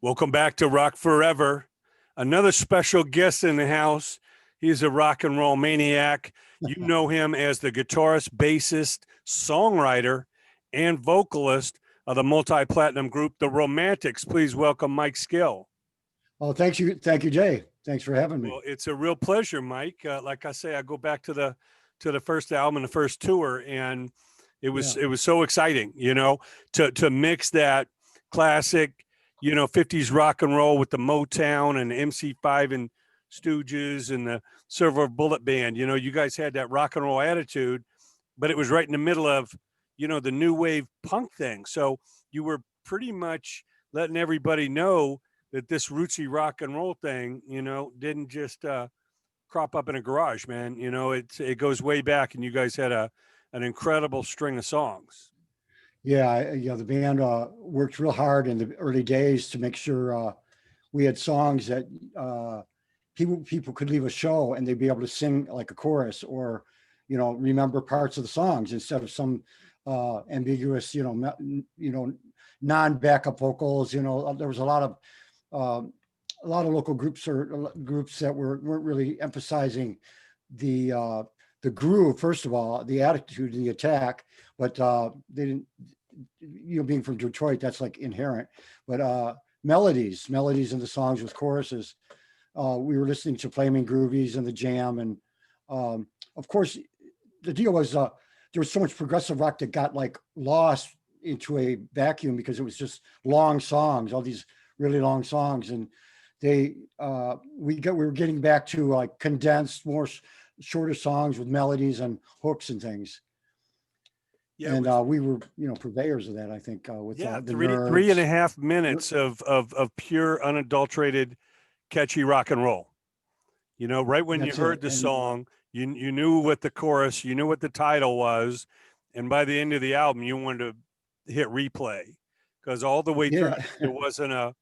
Welcome back to Rock Forever. Another special guest in the house. He's a rock and roll maniac. You know him as the guitarist, bassist, songwriter, and vocalist of the multi-platinum group, The Romantics. Please welcome Mike Skill. Oh, thank you, Jay. Thanks for having me. Well, it's a real pleasure, Mike. Like I say, I go back to the first album and the first tour, and it was so exciting, to mix that classic, 50s rock and roll with the Motown and MC5 and Stooges and the Silver Bullet Band. You guys had that rock and roll attitude, but it was right in the middle of, the new wave punk thing. So you were pretty much letting everybody know that this rootsy rock and roll thing, didn't just crop up in a garage, man. It goes way back, and you guys had an incredible string of songs. Yeah, the band worked real hard in the early days to make sure we had songs that people could leave a show and they'd be able to sing like a chorus or, remember parts of the songs instead of some ambiguous, non-backup vocals. There was a lot of local groups or groups that weren't really emphasizing the groove, first of all, the attitude, the attack, but they didn't, being from Detroit, that's like inherent, but melodies in the songs with choruses. We were listening to Flaming Groovies and the Jam. And of course, the deal was there was so much progressive rock that got like lost into a vacuum because it was just long songs, all these really long songs. And we were getting back to like condensed, more shorter songs with melodies and hooks and things. Yeah, and we were, purveyors of that, I think. With the 3.5 minutes of pure, unadulterated, catchy rock and roll. Right when you heard the song, you knew what the chorus, you knew what the title was, and by the end of the album, you wanted to hit replay because all the way through, it wasn't a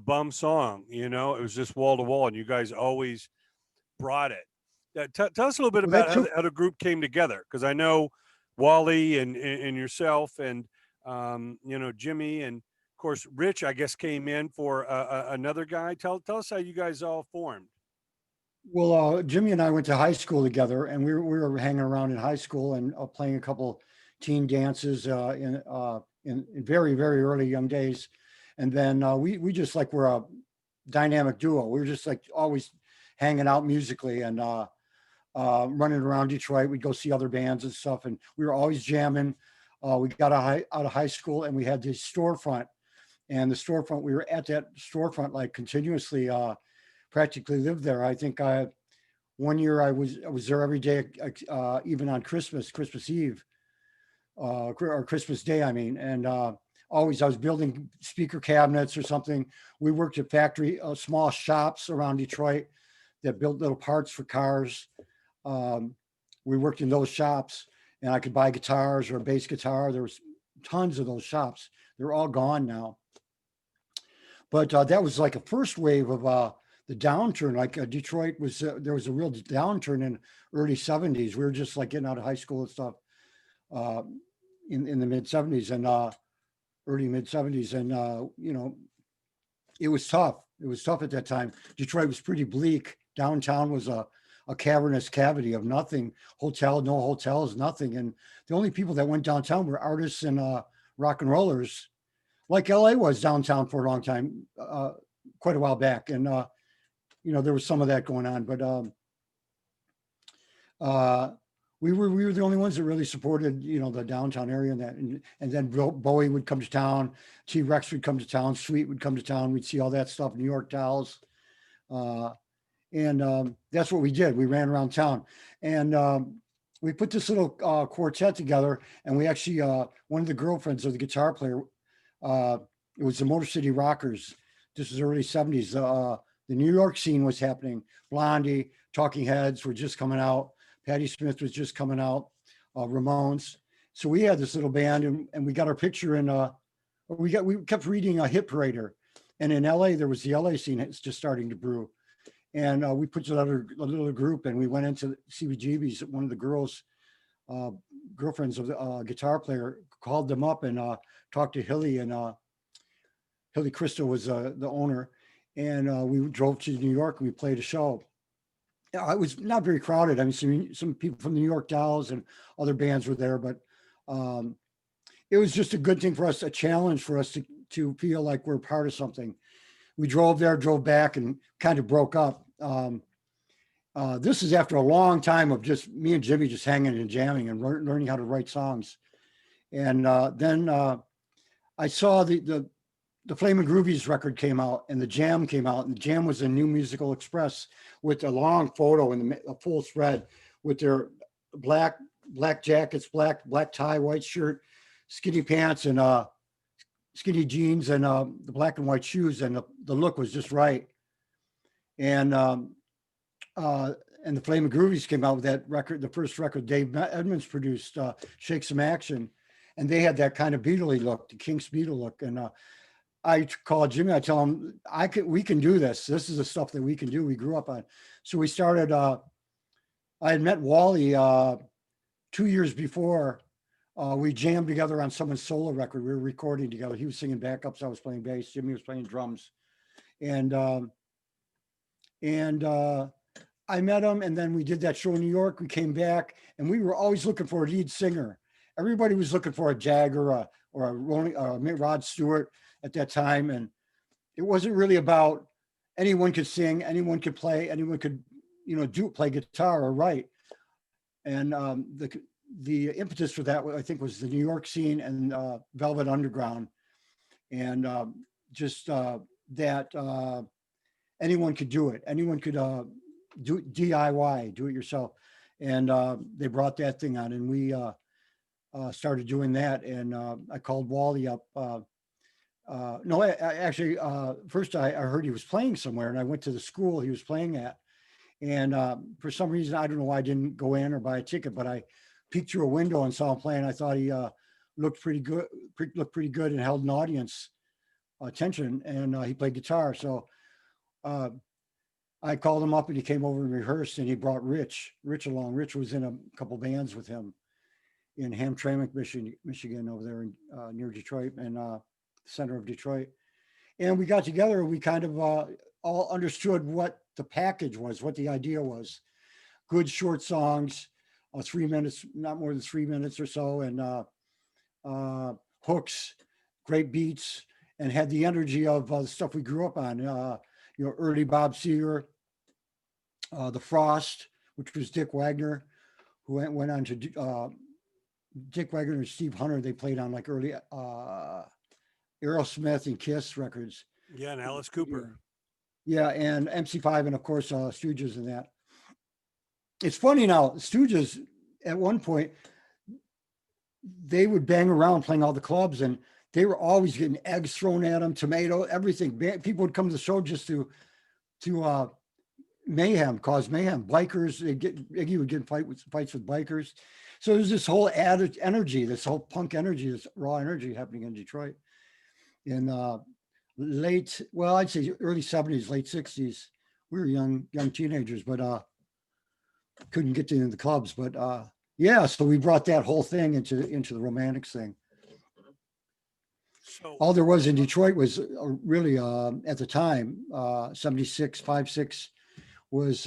bum song. It was just wall to wall, and you guys always brought it. Tell us a little bit about how the group came together, because I know Wally and yourself and Jimmy and of course Rich, I guess, came in for another guy. Tell us how you guys all formed. Well, Jimmy and I went to high school together, and we were hanging around in high school and playing a couple teen dances in very, very early young days. And then we just like were a dynamic duo. We were just like always hanging out musically and running around Detroit. We'd go see other bands and stuff, and we were always jamming. We got out of high school, and we had this storefront. And the storefront, we were at that storefront like continuously, practically lived there. I think one year I was there every day, even on Christmas Eve, or Christmas Day, I mean. And always I was building speaker cabinets or something. We worked at small shops around Detroit that built little parts for cars. We worked in those shops, and I could buy guitars or a bass guitar. There was tons of those shops. They're all gone now. But that was like a first wave of the downturn. Like Detroit was, there was a real downturn in early 70s. We were just like getting out of high school and stuff in the mid 70s and early mid 70s. And, it was tough. It was tough at that time. Detroit was pretty bleak. Downtown was a cavernous cavity of nothing. No hotels, nothing. And the only people that went downtown were artists and rock and rollers, like LA was downtown for a long time, quite a while back. And, there was some of that going on, but we were the only ones that really supported, the downtown area and then Bowie would come to town, T-Rex would come to town, Sweet would come to town. We'd see all that stuff, New York Dolls. And that's what we did. We ran around town, and we put this little quartet together. And we actually, one of the girlfriends of the guitar player, it was the Motor City Rockers. This was early 70s. The New York scene was happening. Blondie, Talking Heads were just coming out. Patti Smith was just coming out. Ramones. So we had this little band, and we got our picture in. We kept reading a Hit Parader, and in LA there was the LA scene. It's just starting to brew. And we put together a little group, and we went into CBGB's. One of the girlfriends of the guitar player called them up and talked to Hilly, and Hilly Crystal was the owner, and we drove to New York and we played a show. It was not very crowded. I mean, some people from the New York Dolls and other bands were there, but it was just a good thing for us, a challenge for us to feel like we're part of something. We drove there, drove back, and kind of broke up. This is after a long time of just me and Jimmy just hanging and jamming and learning how to write songs. And then I saw the Flamin' Groovies record came out, and the Jam came out, and the Jam was a New Musical Express with a long photo and a full spread with their black jackets, black tie, white shirt, skinny pants, and skinny jeans, and the black and white shoes, and the look was just right. And the Flamin' Groovies came out with that record, the first record Dave Edmunds produced, Shake Some Action, and they had that kind of Beatley look, the Kinks Beatle look. And I called Jimmy. I tell him, we can do this. This is the stuff that we can do. We grew up on. So we started. I had met Wally 2 years before. We jammed together on someone's solo record. We were recording together. He was singing backups. I was playing bass. Jimmy was playing drums, and I met him. And then we did that show in New York. We came back, and we were always looking for a lead singer. Everybody was looking for a Jagger or a Rod Stewart at that time. And it wasn't really about anyone could sing, anyone could play, anyone could, play guitar or write. And the impetus for that, I think, was the New York scene and Velvet Underground. And just that anyone could do it. Anyone could do DIY, do it yourself. And they brought that thing on, and we started doing that. And I called Wally up. No, actually, first I heard he was playing somewhere, and I went to the school he was playing at. And for some reason, I don't know why I didn't go in or buy a ticket, but I peeked through a window and saw him playing. I thought he looked pretty good, and held an audience attention, and he played guitar. So I called him up, and he came over and rehearsed, and he brought Rich along. Rich was in a couple bands with him in Hamtramck, Michigan, over there in, near Detroit, and center of Detroit. And we got together, and we kind of all understood what the package was, what the idea was. Good short songs, 3 minutes, not more than 3 minutes or so, and hooks, great beats, and had the energy of the stuff we grew up on. Early Bob Seger, The Frost, which was Dick Wagner, who went on to Dick Wagner and Steve Hunter. They played on like early Aerosmith and Kiss records. Yeah, and Alice Cooper. Yeah, and MC5, and of course Stooges and that. It's funny now, Stooges at one point, they would bang around playing all the clubs, and they were always getting eggs thrown at them, tomato, everything. People would come to the show just to cause mayhem. Bikers, Iggy would get in fights with bikers. So there's this whole added energy, this whole punk energy, this raw energy happening in Detroit in I'd say early 70s, late 60s. We were young teenagers, but couldn't get into the clubs. But yeah, so we brought that whole thing into the Romantics thing. So all there was in Detroit was really at the time, 76, 5-6 was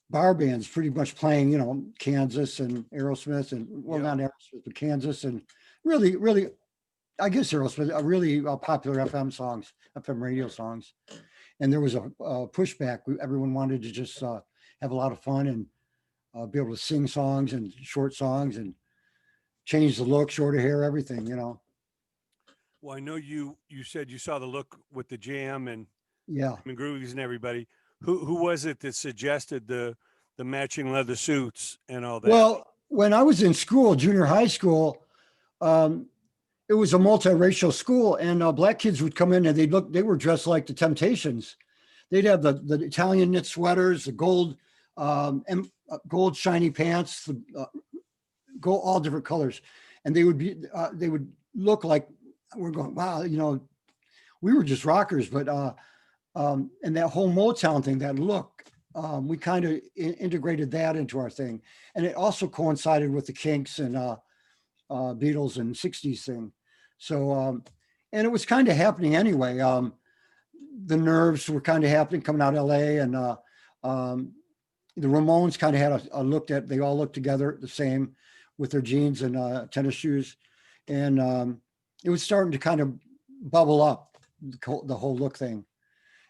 bar bands pretty much playing, Kansas and Aerosmith, and not Aerosmith, but Kansas, and really, I guess Aerosmith, really popular FM radio songs. And there was a pushback. Everyone wanted to just have a lot of fun and be able to sing songs and short songs and change the look, shorter hair, everything, Well, I know you said you saw the look with the Jam and Groovies and everybody. Who was it that suggested the matching leather suits and all that? Well, when I was in school, junior high school, it was a multiracial school, and black kids would come in and they were dressed like the Temptations. They'd have the Italian knit sweaters, the gold gold shiny pants, gold, all different colors, and they would look like we're going, wow, we were just rockers, but and that whole Motown thing, that look, we kind of integrated that into our thing, and it also coincided with the Kinks and Beatles and 60s thing. So and it was kind of happening anyway. The Nerves were kind of happening coming out of LA, and the Ramones kind of had a look at, they all looked together the same with their jeans and tennis shoes. And it was starting to kind of bubble up, the whole look thing.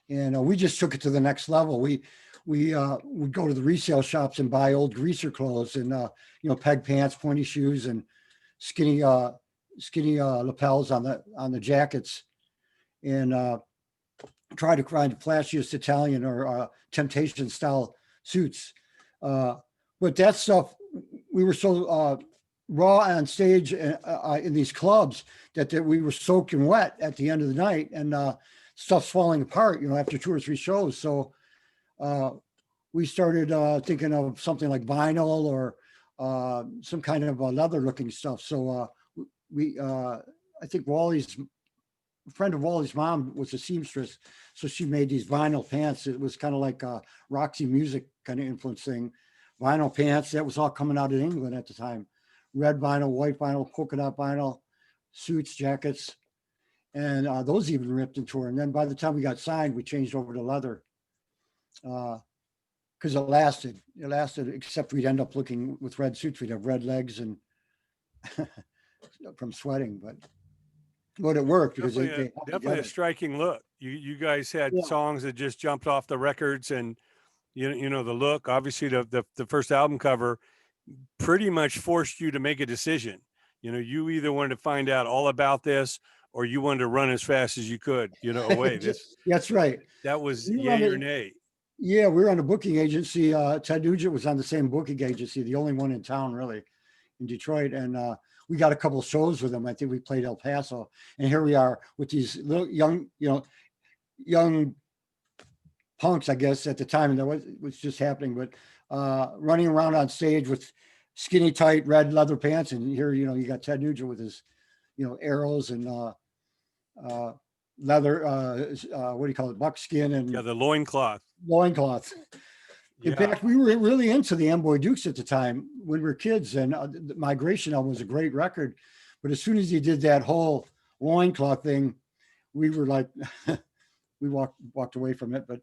And we just took it to the next level. We would go to the resale shops and buy old greaser clothes and, peg pants, pointy shoes, and skinny lapels on the jackets, and try to find flashiest Italian or Temptation style suits. But that stuff, we were so raw on stage in these clubs that we were soaking wet at the end of the night, and stuff's falling apart, after 2 or 3 shows. So we started thinking of something like vinyl or some kind of leather looking stuff. So I think a friend of Wally's mom was a seamstress, so she made these vinyl pants. It was kind of like a Roxy Music kind of influence thing. Vinyl pants, that was all coming out of England at the time. Red vinyl, white vinyl, polka dot vinyl, suits, jackets, and those even ripped and tore. And then by the time we got signed, we changed over to leather because it lasted. It lasted, except we'd end up looking with red suits. We'd have red legs and from sweating, but it worked because definitely a striking look. You guys had songs that just jumped off the records, and the look. Obviously, the first album cover pretty much forced you to make a decision. You either wanted to find out all about this, or you wanted to run as fast as you could. Away. That's right. That was yay or nay. Yeah, we were on a booking agency. Ted Nugent was on the same booking agency, the only one in town really, in Detroit, and we got a couple of shows with them. I think we played El Paso, and here we are with these little young punks, I guess, at the time, and that was just happening, but running around on stage with skinny, tight red leather pants, and here, you got Ted Nugent with his, arrows and leather, what do you call it, buckskin, and the loincloth. In fact, we were really into the Amboy Dukes at the time when we were kids, and the Migration album was a great record. But as soon as he did that whole loincloth thing, we were like, we walked away from it. But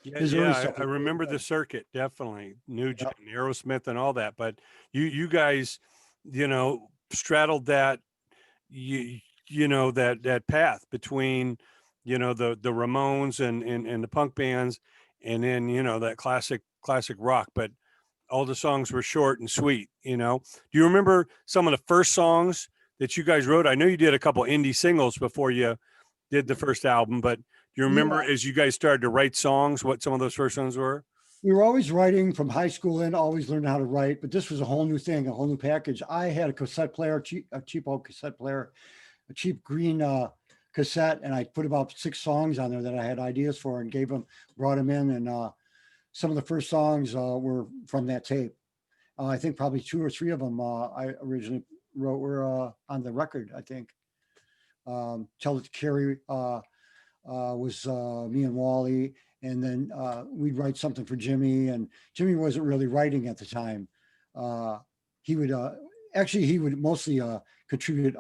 I remember the circuit, definitely Nugent, and Aerosmith, and all that. But you guys, straddled that, that path between, the Ramones and the punk bands. And then, that classic rock, but all the songs were short and sweet. Do you remember some of the first songs that you guys wrote? I know you did a couple indie singles before you did the first album, but do you remember as you guys started to write songs, what some of those first songs were? We were always writing from high school and always learning how to write, but this was a whole new thing, a whole new package. I had a cassette player, a cheap old cassette player, a cheap green cassette, and I put about 6 songs on there that I had ideas for and brought them in. And some of the first songs were from that tape. I think probably 2 or 3 of them I originally wrote were on the record, I think. Tell It to Carrie was me and Wally. And then we'd write something for Jimmy, and Jimmy wasn't really writing at the time. He would mostly contribute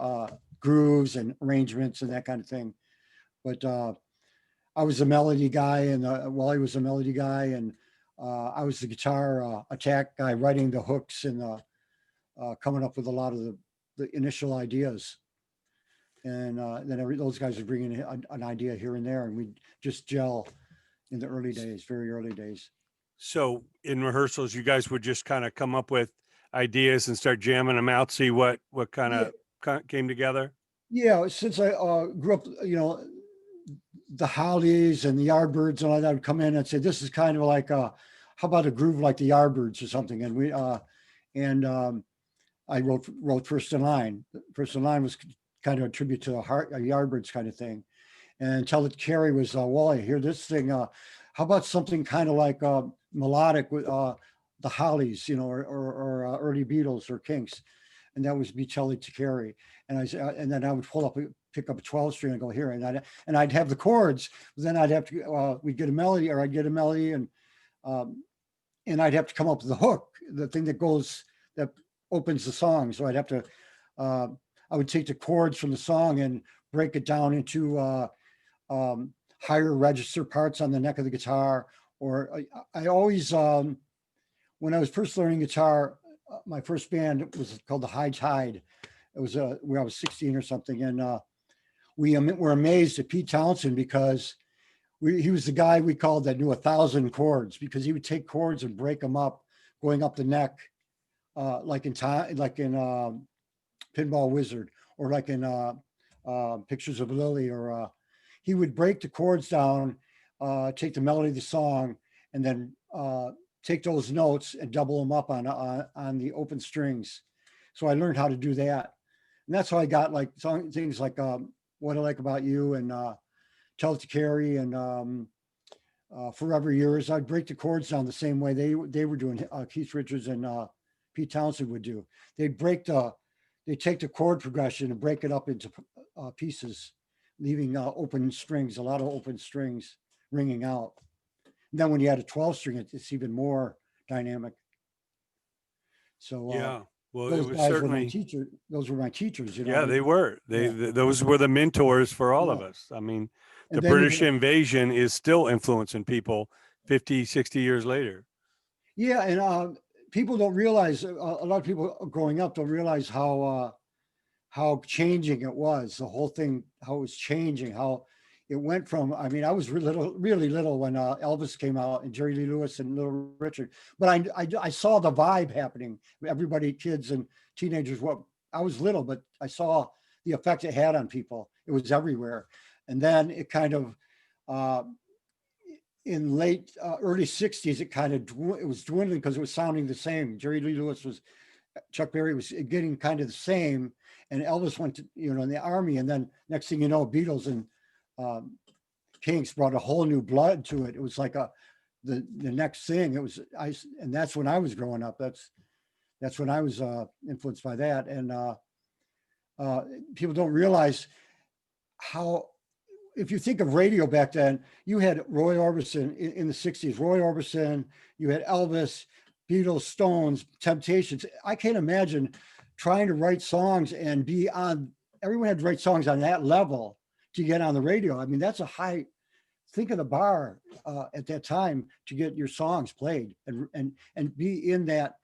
grooves and arrangements and that kind of thing. But I was a melody guy, and Wally was a melody guy, and I was the guitar attack guy, writing the hooks and coming up with a lot of the initial ideas. And then those guys would bring in an idea here and there, and we'd just gel in the early days, very early days. So in rehearsals, you guys would just kind of come up with ideas and start jamming them out, see what kind of came together? Yeah, since I grew up, the Hollies and the Yardbirds and all that would come in and say, this is kind of like, how about a groove like the Yardbirds or something? And I wrote First in Line. First in Line was kind of a tribute to a Yardbirds kind of thing. And Tell It to Carrie was, Wally, hear this thing. How about something kind of like melodic with the Hollies, or early Beatles or Kinks? And that was be Tell It to Carrie. And then I would pick up a 12 string and go here, and I'd have the chords. Then I'd have to we'd get a melody, or I'd get a melody, and I'd have to come up with the hook, the thing that opens the song. So I'd have to I would take the chords from the song and break it down into higher register parts on the neck of the guitar. Or I always, when I was first learning guitar, my first band was called the High Tide. It was when I was 16 or something, and we were amazed at Pete Townsend because he was the guy we called that knew 1,000 chords, because he would take chords and break them up, going up the neck, like in Pinball Wizard, or like in Pictures of Lily, or he would break the chords down, take the melody of the song, and then take those notes and double them up on the open strings. So I learned how to do that, and that's how I got like things like What I Like About You and Tell It to Carrie and Forever Yours. I'd break the chords down the same way they were doing. Keith Richards and Pete Townsend would do. They'd take the chord progression and break it up into pieces, leaving open strings, a lot of open strings ringing out. And then when you add a 12 string, it's even more dynamic. So Yeah. Well, those it was guys certainly, were my teacher. Those were my teachers. You know. yeah, they were. Those were the mentors for all of us. I mean, the And then British invasion is still influencing people 50, 60 years later. yeah, and people don't realize. A lot of people growing up don't realize how changing it was. The whole thing, how it was changing. How it went from. I mean, I was really little when Elvis came out and Jerry Lee Lewis and Little Richard. But I saw the vibe happening. Everybody, kids and teenagers. What I was little, but I saw the effect it had on people. It was everywhere, and then it kind of. In late early 60s, it was dwindling because it was sounding the same. Jerry Lee Lewis Chuck Berry was getting kind of the same, and Elvis went to, in the army, and then next thing you know, Beatles and Kinks brought a whole new blood to it. It was like the next thing. It was and that's when I was growing up. That's when I was influenced by that, and people don't realize how. If you think of radio back then, you had Roy Orbison in the 60s, Roy Orbison, you had Elvis, Beatles, Stones, Temptations. I can't imagine trying to write songs and be on, everyone had to write songs on that level to get on the radio. I mean, that's a high, think of the bar at that time to get your songs played and be in that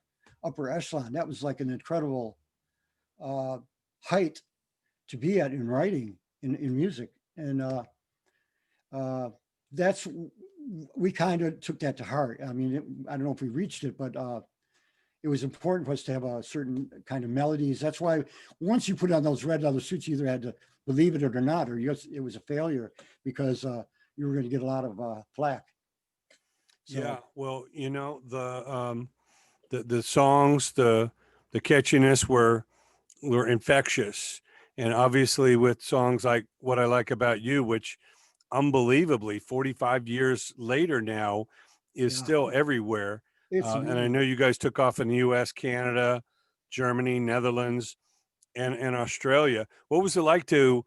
upper echelon. That was like an incredible height to be at in writing, in music. And we kind of took that to heart. I mean, I don't know if we reached it, but it was important for us to have a certain kind of melodies. That's why once you put on those red leather suits, you either had to believe it or not, or it was a failure, because you were going to get a lot of flack. So, yeah, well, the songs, the catchiness were infectious. And obviously with songs like What I Like About You, which unbelievably 45 years later now is still everywhere. And I know you guys took off in the US, Canada, Germany, Netherlands, and Australia. What was it like to,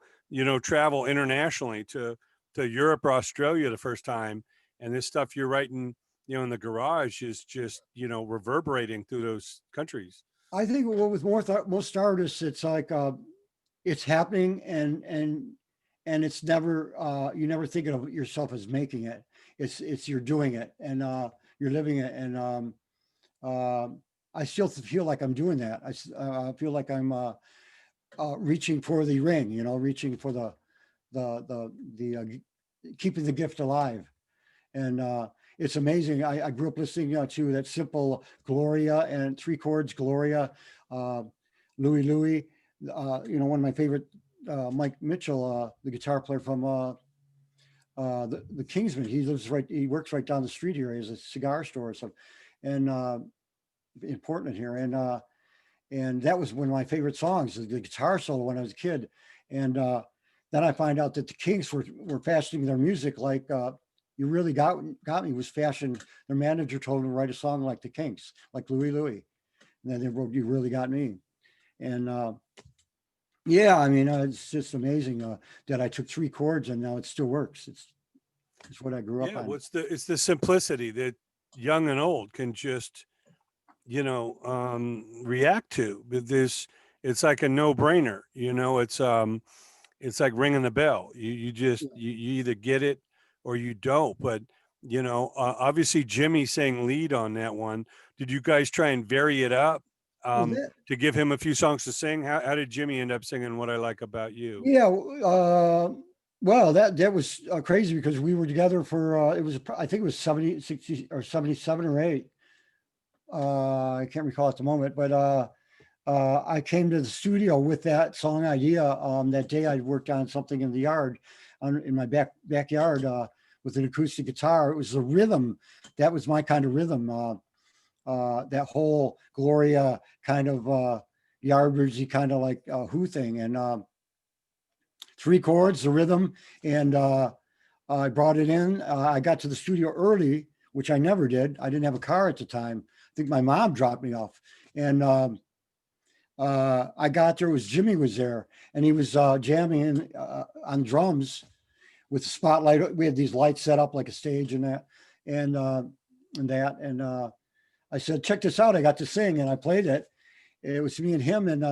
travel internationally to Europe or Australia the first time? And this stuff you're writing, in the garage is just, reverberating through those countries. I think what with most artists, it's like, it's happening and it's never you never think of yourself as making it. It's you're doing it and you're living it, and I still feel like I'm doing that. I feel like I'm reaching for the ring, reaching for the keeping the gift alive. And it's amazing. I grew up listening to that simple Gloria and 3 chords Gloria, Louie Louie. One of my favorite, Mike Mitchell, the guitar player from the Kingsmen. He works right down the street here. He has a cigar store or something, and in Portland here. And that was one of my favorite songs, the guitar solo when I was a kid. And then I find out that the Kinks were fashioning their music like You Really Got Me was fashioned. Their manager told them to write a song like the Kinks, like Louie Louie. And then they wrote You Really Got Me. And yeah, I mean, it's just amazing that I took 3 chords and now it still works. It's what I grew up on. Well, it's the simplicity that young and old can just, react to. But it's like a no-brainer. You know, it's like ringing the bell. You just you either get it or you don't. But you know, obviously Jimmy sang lead on that one. Did you guys try and vary it up Well, that, to give him a few songs to sing? How did Jimmy end up singing "What I Like About You"? yeah. Well, that was crazy because we were together for it was I think it was 70, 60, or 77 or 8. I can't recall at the moment, but I came to the studio with that song idea. That day I worked on something in the yard, in my backyard, with an acoustic guitar. It was the rhythm. That was my kind of rhythm. That whole Gloria kind of yardbirdsy kind of like Who thing, and 3 chords, the rhythm, and I brought it in. I got to the studio early, which I never did. I didn't have a car at the time. I think my mom dropped me off, and I got there. Was Jimmy was there, and he was jamming on drums with the spotlight. We had these lights set up like a stage and that, and I said, "Check this out! I got to sing," and I played it. It was me and him, and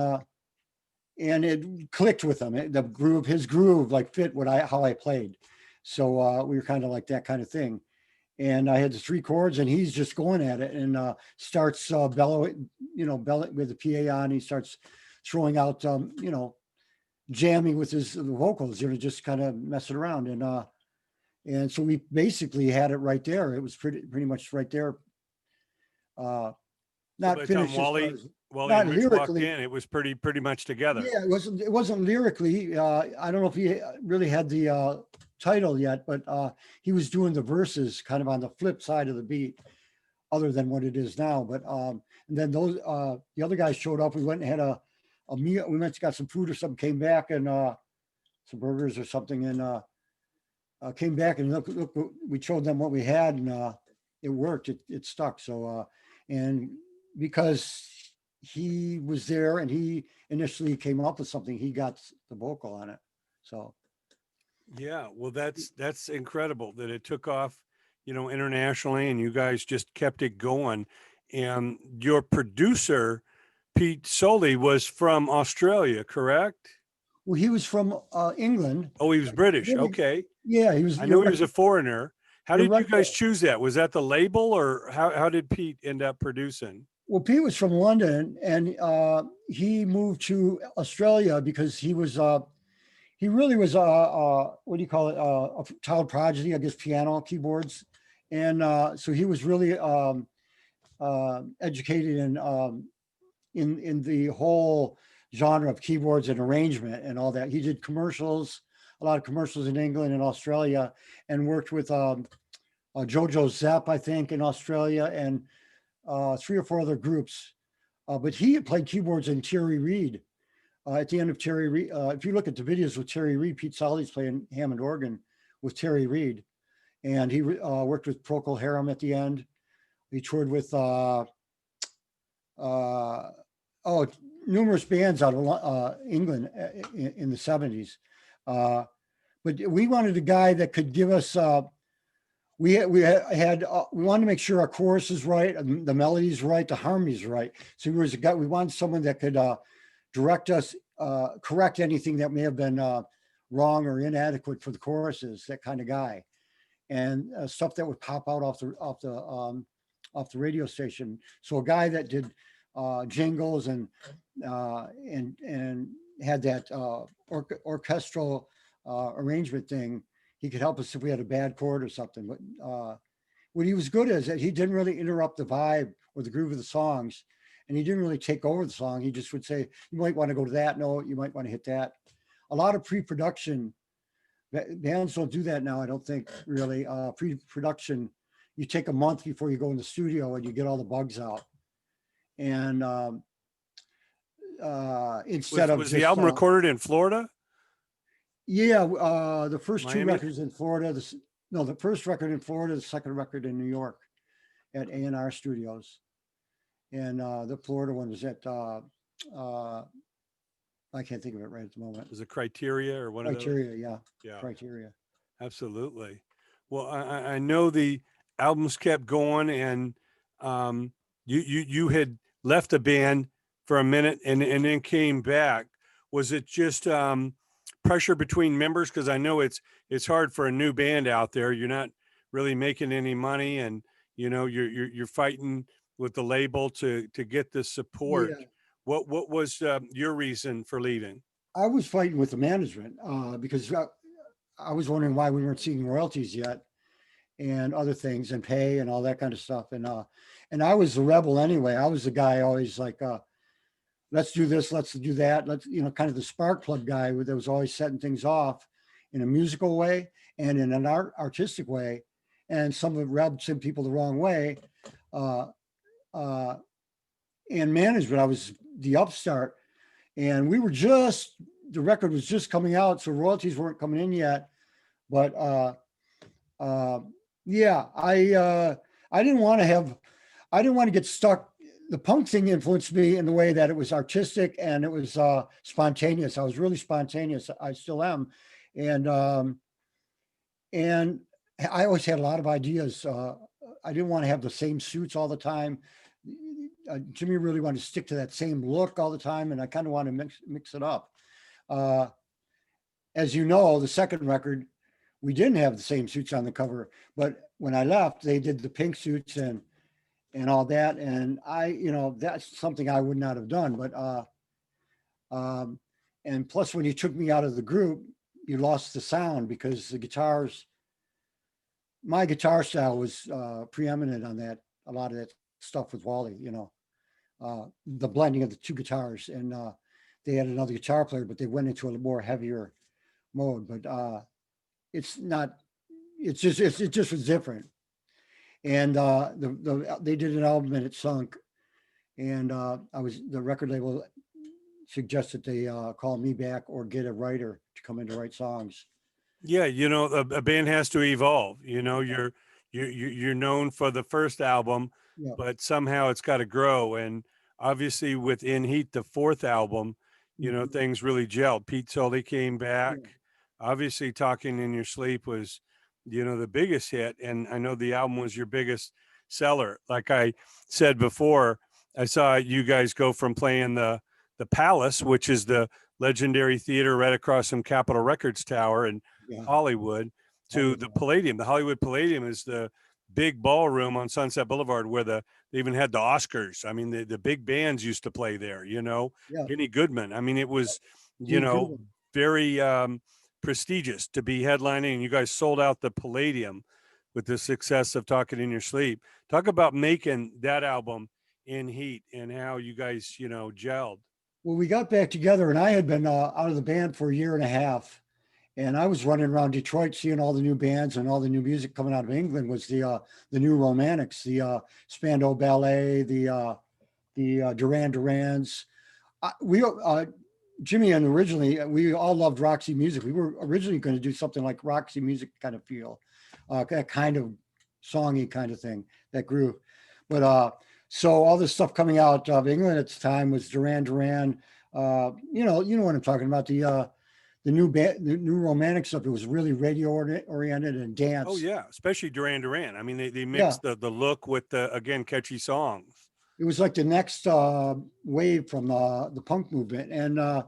it clicked with him. The groove, his groove, like fit how I played. So we were kind of like that kind of thing. And I had the 3 chords, and he's just going at it, and starts bellowing, bellow with the PA on. He starts throwing out, jamming with his vocals, just kind of messing around, and so we basically had it right there. It was pretty much right there. By Not the time finished as far Wally as, Wally not and Rich walked lyrically. in, it was pretty much together. Yeah, it wasn't lyrically. I don't know if he really had the title yet, but he was doing the verses kind of on the flip side of the beat, other than what it is now. But and then the other guys showed up. We went and had a meal. We went and got some food or something. Came back and some burgers or something, and came back and look. We showed them what we had, and it worked. It stuck. So and because he was there and he initially came up with something, he got the vocal on it. So Yeah, well, that's incredible that it took off, internationally, and you guys just kept it going. And your producer, Pete Soley, was from Australia, correct? well, he was from England. Oh, he was British. Really, Okay, yeah, he was. I know he was a foreigner. How You're did you right guys there. choose that? Was that the label, or how did Pete end up producing? Well, Pete was from London, and he moved to Australia because he really was what do you call it, a child prodigy, I guess, piano keyboards, and so he was really educated in the whole genre of keyboards and arrangement and all that. He did commercials, a lot of commercials in England and Australia, and worked with Jojo Zepp, I think, in Australia, and 3 or 4 other groups. But he had played keyboards in Terry Reid. At the end of Terry Reid, if you look at the videos with Terry Reid, Pete Solly's playing Hammond organ with Terry Reid, and he worked with Procol Harum at the end. He toured with numerous bands out of England in the 70s. But we wanted a guy that could give us. We wanted to make sure our chorus is right, the melody's right, the harmony's right. So we wanted someone that could direct us, correct anything that may have been wrong or inadequate for the choruses, that kind of guy, and stuff that would pop out off the radio station. So a guy that did jingles and had that orchestral arrangement thing. He could help us if we had a bad chord or something. But what he was good at is that he didn't really interrupt the vibe or the groove of the songs, and he didn't really take over the song. He just would say, "You might want to go to that note. You might want to hit that." A lot of pre-production bands don't do that now. I don't think really. Pre-production, you take a month before you go in the studio and you get all the bugs out. And instead of Was the album recorded in Florida? Yeah, the first 2 Miami? records in Florida. The first record in Florida, the second record in New York at A&R Studios. And the Florida one was at, I can't think of it right at the moment. Was it Criteria or one of those? Criteria, yeah. Yeah, Criteria. absolutely. Well, I know the albums kept going, and you had left the band for a minute and then came back. Was it just pressure between members? Because I know it's hard for a new band out there. You're not really making any money, and you're fighting with the label to get the support. Yeah. What was your reason for leaving? I was fighting with the management because I was wondering why we weren't seeing royalties yet and other things and pay and all that kind of stuff. And I was the rebel anyway. I was the guy always like, let's do this, let's do that. Let's, kind of the spark plug guy that was always setting things off in a musical way and in an artistic way. And some of it rubbed some people the wrong way. In management, I was the upstart, and we were the record was just coming out, so royalties weren't coming in yet. But yeah, I didn't want to get stuck. The punk thing influenced me in the way that it was artistic and it was spontaneous. I was really spontaneous. I still am, and I always had a lot of ideas. I didn't want to have the same suits all the time. Jimmy really wanted to stick to that same look all the time, and I kind of want to mix it up. As you know, the second record, we didn't have the same suits on the cover, but when I left, they did the pink suits and all that, and that's something I would not have done. But and plus, when you took me out of the group, you lost the sound because my guitar style was preeminent on that. A lot of that stuff with Wally, the blending of the two guitars, and they had another guitar player, but they went into a more heavier mode. But it just was different. And they did an album and it sunk. And the record label suggested they call me back or get a writer to come in to write songs. Yeah, a band has to evolve. You're known for the first album, Yeah. but somehow it's got to grow. And obviously, with In Heat, the fourth album, Mhm. things really gelled. Pete Tully came back. Yeah. Obviously, Talking in Your Sleep was, the biggest hit, and I know the album was your biggest seller. Like I said before, I saw you guys go from playing the Palace, which is the legendary theater right across from Capitol Records Tower in Yeah. Hollywood, to the Palladium. The Hollywood Palladium is the big ballroom on Sunset Boulevard where they even had the Oscars. I mean, the big bands used to play there, Yeah. Benny Goodman. I mean, it was, Gene Goodman. very prestigious to be headlining, and you guys sold out the Palladium with the success of Talking in Your Sleep. Talk about making that album In Heat and how you guys, gelled. Well, we got back together, and I had been out of the band for a year and a half, and I was running around Detroit seeing all the new bands and all the new music coming out of England. Was the new Romantics, the Spandau Ballet, the Duran Durans. Jimmy and originally we all loved Roxy music. We were originally going to do something like Roxy music kind of feel, that kind of songy kind of thing, that groove. But so all this stuff coming out of England at the time was Duran Duran. You know what I'm talking about. The new band, the new Romantic stuff. It was really radio oriented and dance. Oh yeah, especially Duran Duran. I mean, they mixed the look with the, again, catchy songs. It was like the next wave from the punk movement, and I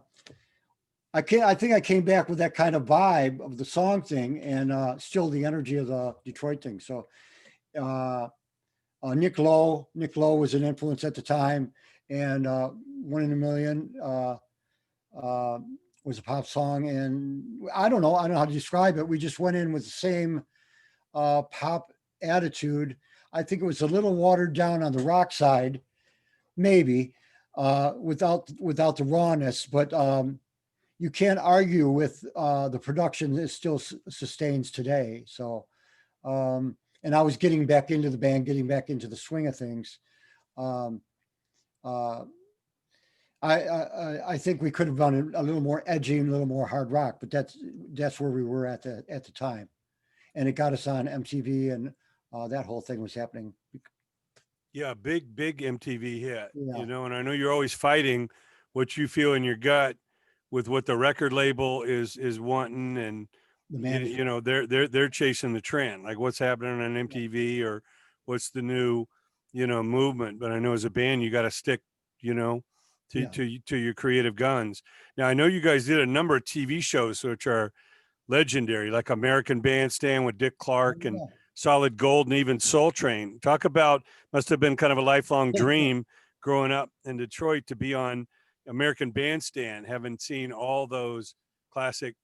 think I came back with that kind of vibe of the song thing, and still the energy of the Detroit thing. So Nick Lowe was an influence at the time, and One in a Million was a pop song, and I don't know how to describe it. We just went in with the same pop attitude. I think it was a little watered down on the rock side, maybe, without the rawness, but you can't argue with the production that still sustains today. So, and I was getting back into the band, getting back into the swing of things. I think we could have done a little more edgy and a little more hard rock, but that's where we were at the time, and it got us on MTV, and that whole thing was happening. Yeah, big MTV hit. Yeah. And I know you're always fighting what you feel in your gut with what the record label is wanting, and they're chasing the trend, like what's happening on MTV or what's the new movement. But I know as a band you got to stick Yeah. to your creative guns. Now, I know you guys did a number of TV shows which are legendary, like American Bandstand with Dick Clark and Yeah. Solid Gold and even Soul Train. Talk about, must have been kind of a lifelong Yeah. dream growing up in Detroit to be on American Bandstand, having seen all those classic,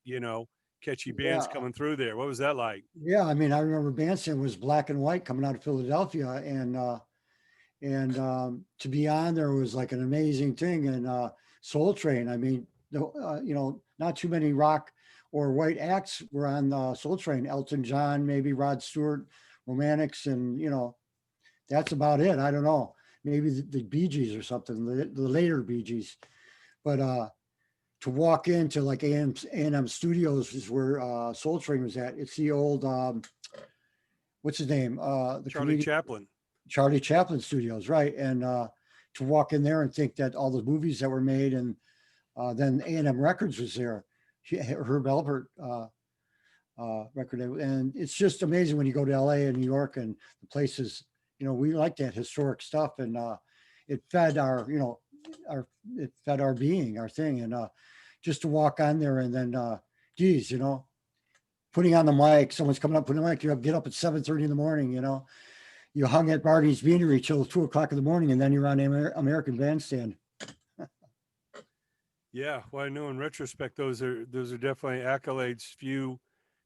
catchy bands Yeah. coming through there. What was that like? Yeah. I mean, I remember Bandstand was black and white coming out of Philadelphia, and to be on there was like an amazing thing. And Soul Train, I mean, not too many rock or white acts were on Soul Train. Elton John, maybe Rod Stewart, Romantics, and that's about it. I don't know, maybe the Bee Gees or something, the later Bee Gees. But to walk into like A&M Studios is where Soul Train was at. It's the old what's his name? The Charlie comedian Chaplin. Charlie Chaplin Studios, right? And to walk in there and think that all the movies that were made, and then A&M Records was there, Herb Alpert record, and it's just amazing when you go to LA and New York and the places. We like that historic stuff, and it fed it fed our being, our thing, and just to walk on there and then, geez, putting on the mic, someone's coming up, putting the mic, you get up at 7:30 in the morning, you hung at Barney's Beanery till 2 o'clock in the morning, and then you're on American Bandstand. Yeah, well, I know in retrospect those are definitely accolades few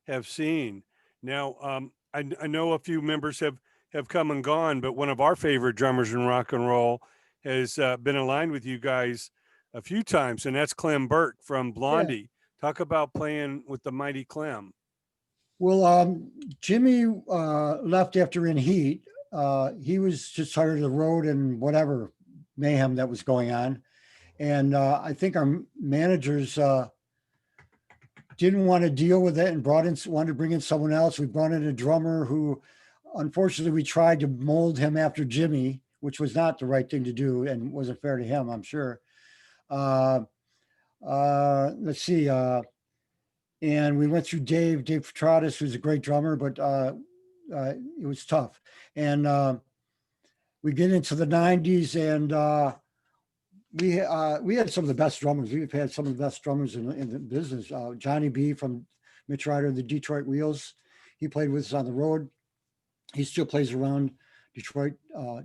have seen. Now, I know a few members have come and gone, but one of our favorite drummers in rock and roll has been aligned with you guys a few times, and that's Clem Burke from Blondie. Yeah. Talk about playing with the mighty Clem. Well, Jimmy left after In Heat. He was just tired of the road and whatever mayhem that was going on. And I think our managers didn't want to deal with it and wanted to bring in someone else. We brought in a drummer who, unfortunately, we tried to mold him after Jimmy, which was not the right thing to do and wasn't fair to him, I'm sure. Let's see. And we went through Dave Petratus, who's a great drummer, but it was tough. And we get into the 90s, and we had some of the best drummers. We've had some of the best drummers in the business. Johnny B from Mitch Ryder and the Detroit Wheels. He played with us on the road. He still plays around Detroit.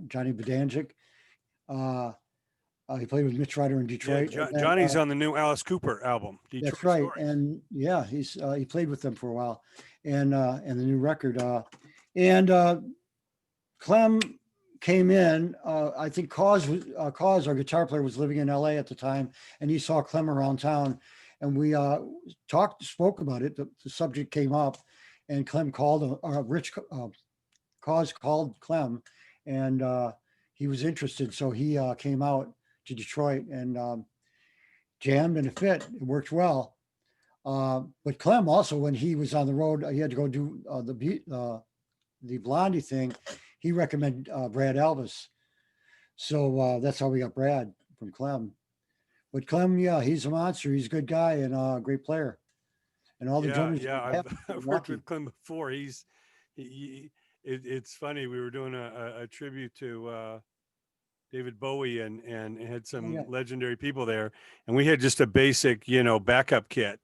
Johnny Bedanjic. He played with Mitch Ryder in Detroit. Yeah, Johnny's on the new Alice Cooper album. Detroit that's right. Stories. And yeah, he played with them for a while, and the new record. And Clem came in. I think Cause, our guitar player, was living in LA at the time, and he saw Clem around town, and we spoke about it. The subject came up, and Clem called Cause called Clem, and he was interested, so he came out to Detroit and jammed, and it fit. It worked well. But Clem also, when he was on the road, he had to go do the Blondie thing. He recommended Brad Elvis. So that's how we got Brad from Clem. But Clem, yeah, he's a monster. He's a good guy and a great player. And all the drummers. Yeah, I've worked with Clem before. It's funny. We were doing a tribute to David Bowie and had some legendary people there, and we had just a basic, backup kit,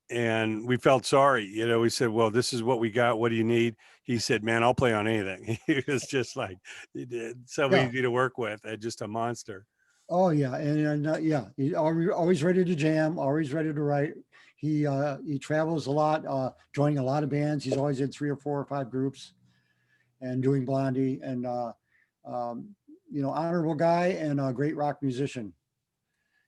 and we felt sorry. We said, well, this is what we got. What do you need? He said, man, I'll play on anything. He was just like, so easy to work with, and just a monster. Oh yeah. And yeah, he's always ready to jam, always ready to write. He travels a lot, joining a lot of bands. He's always in 3 or 4 or 5 groups and doing Blondie, and honorable guy and a great rock musician.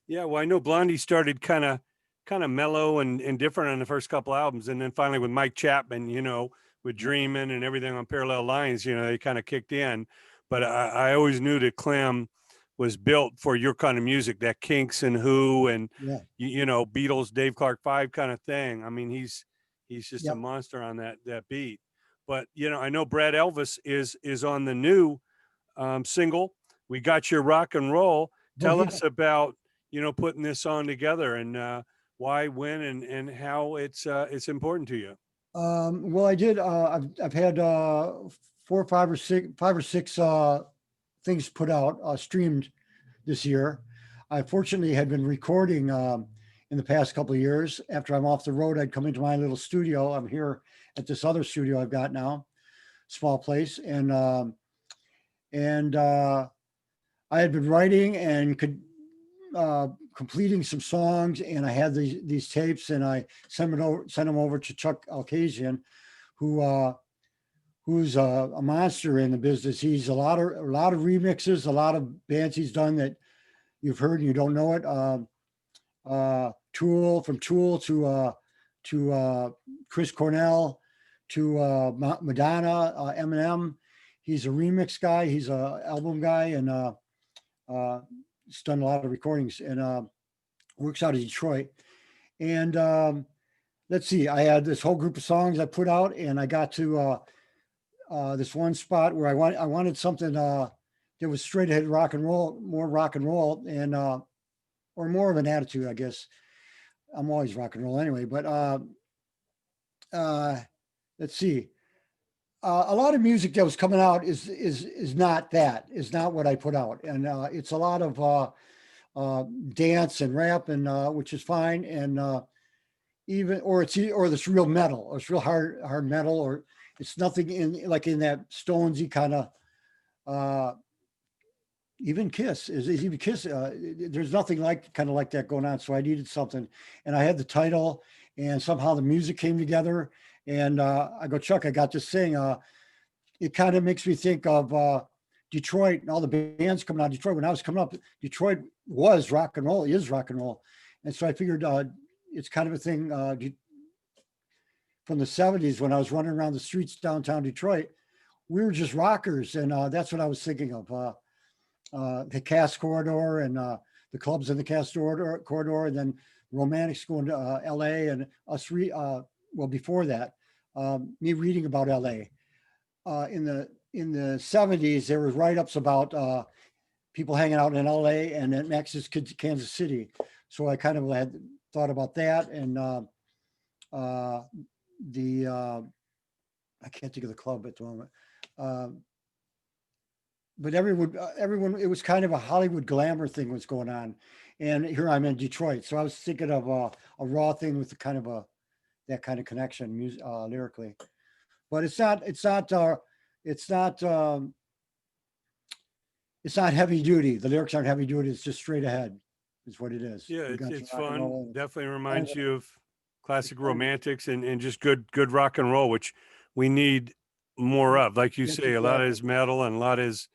Yeah, well, I know Blondie started kind of mellow and different on the first couple albums, and then finally with Mike Chapman, with Dreamin' and everything on Parallel Lines, they kind of kicked in. But I always knew that Clem was built for your kind of music, that Kinks and Who and Beatles, Dave Clark 5 kind of thing. I mean, he's just a monster on that beat. But I know Brad Elvis is on the new single, We Got Your Rock and Roll. Tell us about putting this on together and why, when, and how it's important to you. Well, I did. I've had 4 or 5 or 6 things put out, streamed this year. I fortunately had been recording in the past couple of years. After I'm off the road, I'd come into my little studio. I'm here at this other studio I've got now, small place, and I had been writing and completing some songs, and I had these tapes, and I sent them over to Chuck Alcasian, who's a monster in the business. He's a lot of remixes, a lot of bands he's done that you've heard and you don't know it. Tool, from Tool to Chris Cornell to Madonna, Eminem. He's a remix guy. He's a album guy, and he's done a lot of recordings, and works out of Detroit. And let's see, I had this whole group of songs I put out, and I got to this one spot where I wanted something that was straight ahead rock and roll, more rock and roll, and or more of an attitude, I guess. I'm always rock and roll anyway, but let's see. A lot of music that was coming out is not what I put out, and it's a lot of dance and rap, and which is fine, and even or this real metal, or it's real hard metal, or it's nothing in that Stonesy kind of. Even Kiss is even Kiss. There's nothing like that going on. So I needed something, and I had the title, and somehow the music came together. And I go, Chuck, I got this thing. It kind of makes me think of Detroit and all the bands coming out of Detroit. When I was coming up, Detroit was rock and roll, is rock and roll. And so I figured it's kind of a thing from the 70s when I was running around the streets downtown Detroit. We were just rockers, and that's what I was thinking of. The Cass Corridor, and the clubs in the Cass Corridor, and then Romantics going to LA, and us well, before that, me reading about LA. In the 70s, there was write-ups about people hanging out in LA and at Max's Kansas City. So I kind of had thought about that, and I can't think of the club at the moment. But everyone, it was kind of a Hollywood glamour thing was going on. And here I'm in Detroit. So I was thinking of a raw thing with that kind of connection lyrically. But it's not heavy duty. The lyrics aren't heavy duty. It's just straight ahead is what it is. Yeah, it's fun. Definitely reminds you of classic Romantics and just good rock and roll, which we need more of. Like you say, a lot is metal and a lot is,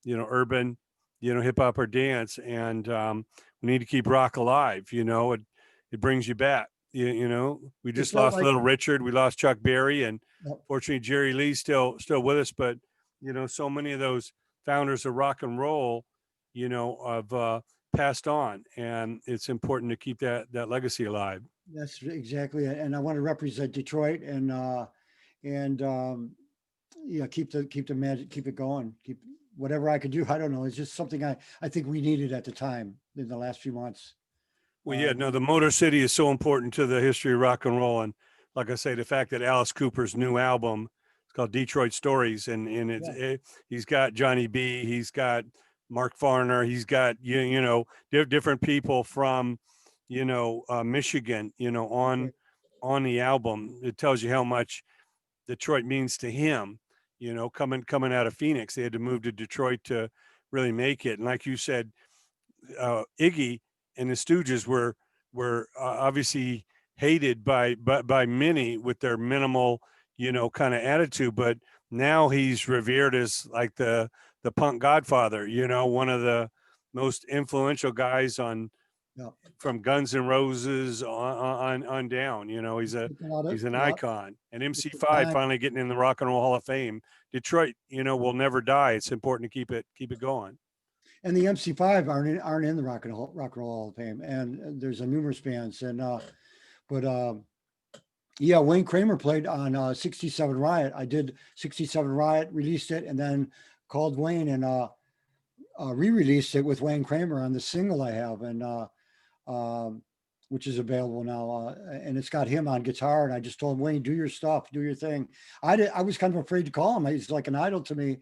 urban, hip hop or dance. And we need to keep rock alive. It brings you back. We just lost Little Richard. We lost Chuck Berry, and fortunately Jerry Lee's still with us. But so many of those founders of rock and roll, have passed on, and it's important to keep that legacy alive. That's exactly it. And I want to represent Detroit, and keep the magic, keep it going, keep whatever I could do. I don't know. It's just something I think we needed at the time in the last few months. Well, yeah, no, the Motor City is so important to the history of rock and roll. And like I say, the fact that Alice Cooper's new album, it's called Detroit Stories, and he's got Johnny B, he's got Mark Farner, he's got, different people from, Michigan, on the album. It tells you how much Detroit means to him, coming out of Phoenix. They had to move to Detroit to really make it. And like you said, Iggy and the Stooges were obviously hated by many with their minimal, kind of attitude. But now he's revered as like the punk godfather, one of the most influential guys from Guns N' Roses on down. He's an icon. And MC5 finally getting in the Rock and Roll Hall of Fame. Detroit, will never die. It's important to keep it going. And the MC5 aren't in the Rock and Roll Hall of Fame, and there's a numerous bands. And Wayne Kramer played on 67 Riot. I did 67 Riot, released it, and then called Wayne and re-released it with Wayne Kramer on the single I have, and which is available now. And it's got him on guitar. And I just told him, Wayne, do your stuff, do your thing. I was kind of afraid to call him. He's like an idol to me.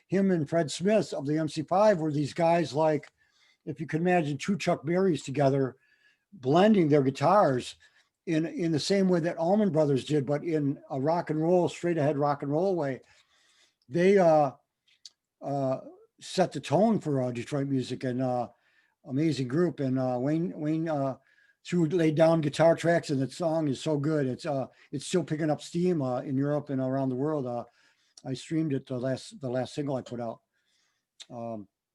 Him and Fred Smith of the MC5 were these guys like if you can imagine two Chuck Berrys together, blending their guitars in the same way that Allman Brothers did, but in a rock and roll, straight ahead rock and roll way. They set the tone for Detroit music, and amazing group. And Wayne laid down guitar tracks, and that song is so good. It's still picking up steam in Europe and around the world. I streamed it the last single I put out.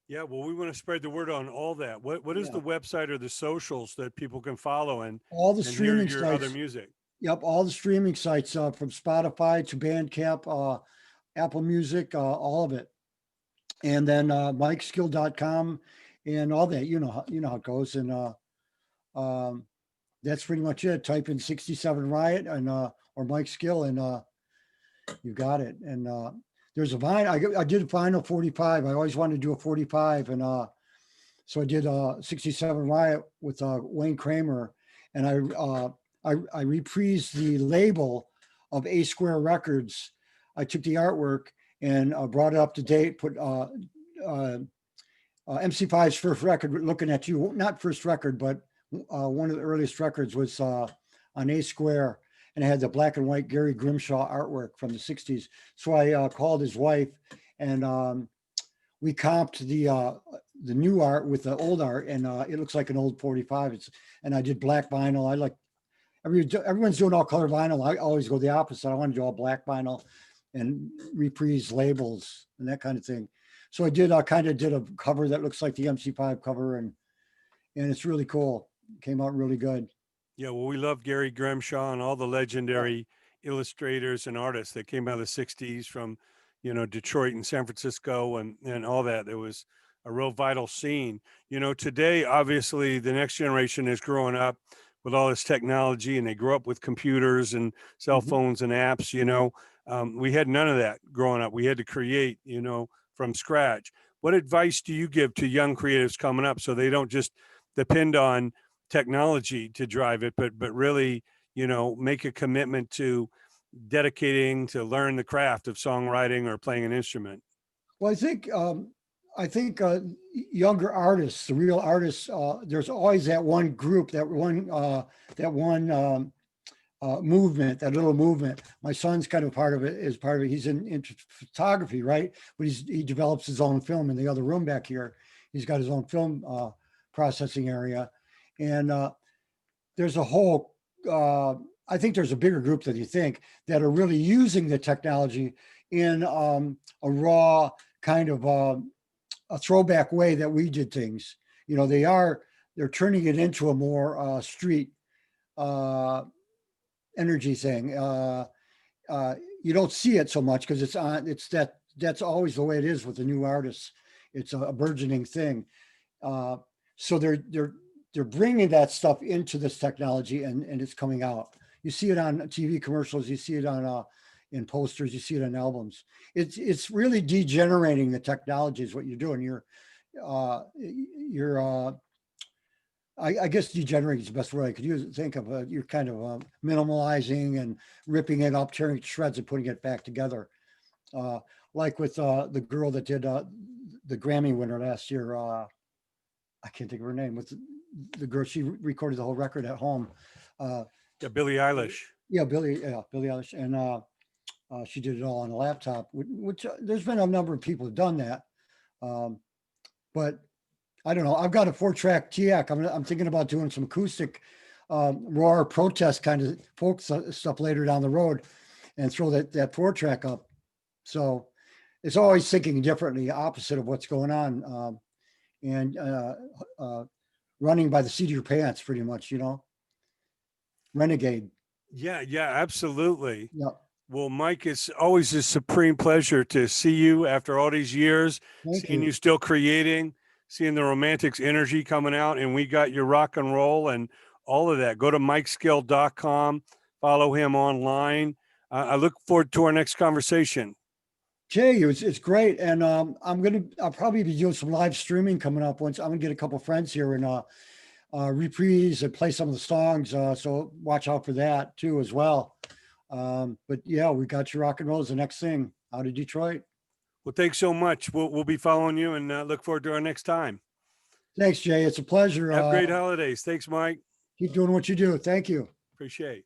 Yeah, well, we want to spread the word on all that. What is the website or the socials that people can follow and all the and hear streaming your sites? other music? Yep, all the streaming sites from Spotify to Bandcamp, Apple Music, all of it. And then MikeSkill.com and all that. You know how it goes. And um, that's pretty much it. Type in 67 Riot and or Mike Skill, and you got it. And there's a vinyl. I did vinyl 45. I always wanted to do a 45, and so I did 67 Riot with Wayne Kramer, and I reprised the label of A Square Records. I took the artwork and brought it up to date. Put MC5's first record, Looking at You, not first record, but one of the earliest records was on A Square, and it had the black and white Gary Grimshaw artwork from the 60s. So I called his wife, and we comped the new art with the old art, and it looks like an old 45. And I did black vinyl. I like everyone's doing all color vinyl. I always go the opposite. I want to do all black vinyl and reprise labels and that kind of thing. So I kind of did a cover that looks like the MC5 cover, and it's really cool. It came out really good. Yeah, well, we love Gary Grimshaw and all the legendary illustrators and artists that came out of the 60s from, Detroit and San Francisco and all that. There was a real vital scene. Today, obviously, the next generation is growing up with all this technology, and they grew up with computers and cell phones and apps. We had none of that growing up. We had to create, from scratch. What advice do you give to young creatives coming up so they don't just depend on technology to drive it, but really, make a commitment to dedicating to learn the craft of songwriting or playing an instrument? Well, I think younger artists, the real artists, there's always that one group, that one movement, that little movement. My son's kind of part of it. He's into photography, right? But he develops his own film in the other room back here. He's got his own film processing area, and there's a whole. I think there's a bigger group than you think that are really using the technology in a raw kind of a throwback way that we did things. They're turning it into a more street energy thing. You don't see it so much because that's always the way it is with the new artists. It's a burgeoning thing. So they're bringing that stuff into this technology, and it's coming out. You see it on TV commercials. You see it on in posters. You see it on albums. It's really degenerating the technology is what you're doing. I guess degenerating is the best word I could use. Think of you're kind of minimalizing and ripping it up, tearing it to shreds, and putting it back together. Like with the girl that did the Grammy winner last year. I can't think of her name. With the girl, she recorded the whole record at home. Billie Eilish. Yeah, Billie Eilish, and she did it all on a laptop. Which there's been a number of people who've done that, but I don't know. I've got a 4-track TAC. I'm thinking about doing some acoustic, raw protest kind of folk stuff later down the road, and throw that 4-track up. So it's always thinking differently, opposite of what's going on, and running by the seat of your pants, pretty much. Renegade. Yeah, absolutely. Yeah. Well, Mike, it's always a supreme pleasure to see you after all these years, seeing you still creating, seeing the Romantics energy coming out, and we got your rock and roll and all of that. Go to MikeSkill.com, follow him online. I look forward to our next conversation. Jay, it's great. And I'll probably be doing some live streaming coming up once. I'm gonna get a couple friends here and reprise and play some of the songs. So watch out for that too as well. But yeah, we got your rock and roll as the next thing out of Detroit. Well, thanks so much. We'll be following you and look forward to our next time. Thanks, Jay. It's a pleasure. Have great holidays. Thanks, Mike. Keep doing what you do. Thank you. Appreciate.